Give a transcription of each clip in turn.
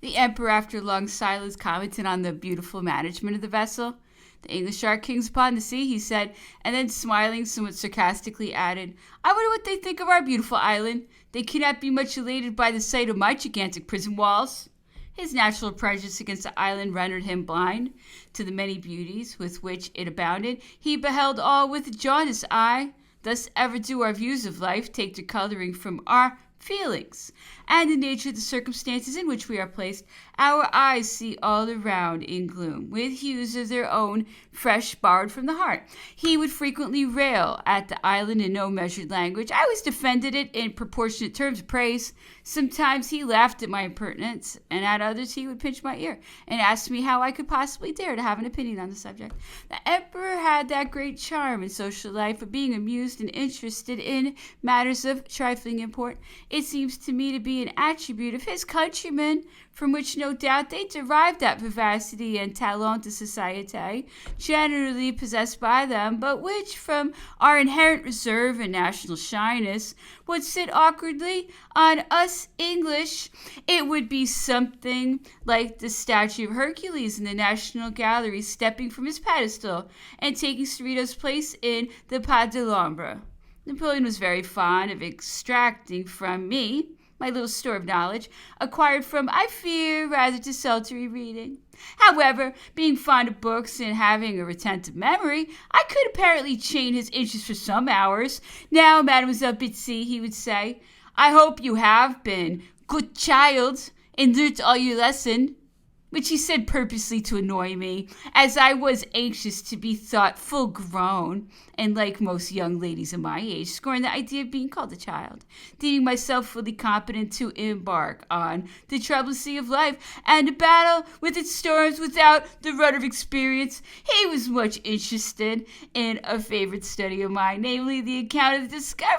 The emperor, after a long silence, commented on the beautiful management of the vessel. The English are kings upon the sea, he said, and then smiling somewhat sarcastically added, I wonder what they think of our beautiful island. They cannot be much elated by the sight of my gigantic prison walls. His natural prejudice against the island rendered him blind to the many beauties with which it abounded. He beheld all with a jaundiced eye. Thus ever do our views of life take their coloring from our feelings, and the nature of the circumstances in which we are placed. Our eyes see all around in gloom, with hues of their own, fresh, borrowed from the heart. He would frequently rail at the island in no measured language. I always defended it in proportionate terms of praise. Sometimes he laughed at my impertinence, and at others he would pinch my ear and ask me how I could possibly dare to have an opinion on the subject. The emperor had that great charm in social life of being amused and interested in matters of trifling import. It seems to me to be an attribute of his countrymen, from which no doubt they derived that vivacity and talent de societe generally possessed by them, but which, from our inherent reserve and national shyness, would sit awkwardly on us English. It would be something like the statue of Hercules in the National Gallery stepping from his pedestal and taking Cerrito's place in the Pas de l'Ombre. Napoleon was very fond of extracting from me my little store of knowledge, acquired from, I fear, rather desultory reading. However, being fond of books and having a retentive memory, I could apparently chain his interest for some hours. Now, Mademoiselle Betsy, he would say, I hope you have been good child and learnt all your lesson, which he said purposely to annoy me, as I was anxious to be thought full grown, and like most young ladies of my age, scorned the idea of being called a child, deeming myself fully competent to embark on the troubled sea of life, and to battle with its storms without the rudder of experience. He was much interested in a favorite study of mine, namely the account of the discovery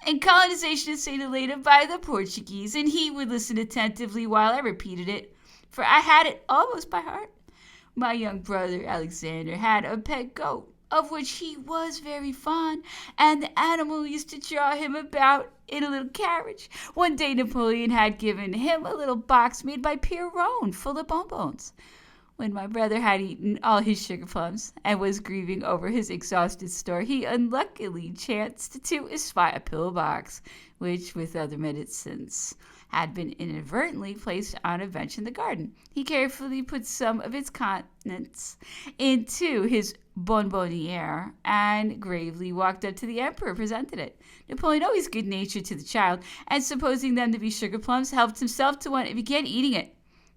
and colonization of St. Helena by the Portuguese, and he would listen attentively while I repeated it, for I had it almost by heart. My young brother Alexander had a pet goat, of which he was very fond, and the animal used to draw him about in a little carriage. One day Napoleon had given him a little box made by Pierron, full of bonbons. When my brother had eaten all his sugar plums and was grieving over his exhausted store, he unluckily chanced to espy a pill box, which, with other medicines, had been inadvertently placed on a bench in the garden. He carefully put some of its contents into his bonbonniere and gravely walked up to the emperor and presented it. Napoleon, always good-natured to the child, and supposing them to be sugar plums, helped himself to one and began eating it.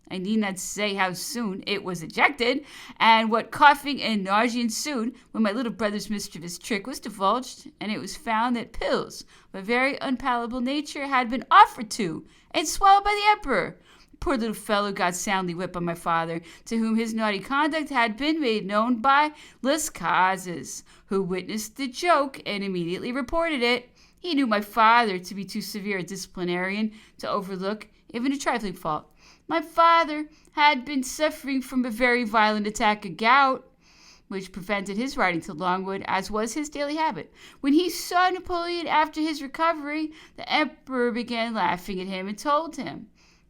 I need not say how soon it was ejected, and what coughing and nausea ensued when my little brother's mischievous trick was divulged, and it was found that pills of a very unpalatable nature had been offered to and swallowed by the emperor. The poor little fellow got soundly whipped by my father, to whom his naughty conduct had been made known by Las Casas, who witnessed the joke and immediately reported it. He knew my father to be too severe a disciplinarian to overlook even a trifling fault. My father had been suffering from a very violent attack of gout, which prevented his riding to Longwood, as was his daily habit. When he saw Napoleon after his recovery, the emperor began laughing at him and told him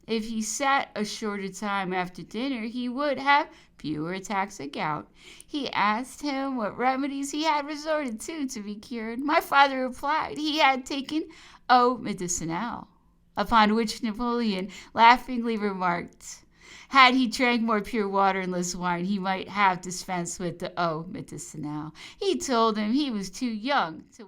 if he sat a shorter time after dinner, he would have fewer attacks of gout. He asked him what remedies he had resorted to be cured. My father replied he had taken eau medicinale, upon which Napoleon laughingly remarked, had he drank more pure water and less wine, he might have dispensed with the eau medicinale. He told him he was too young to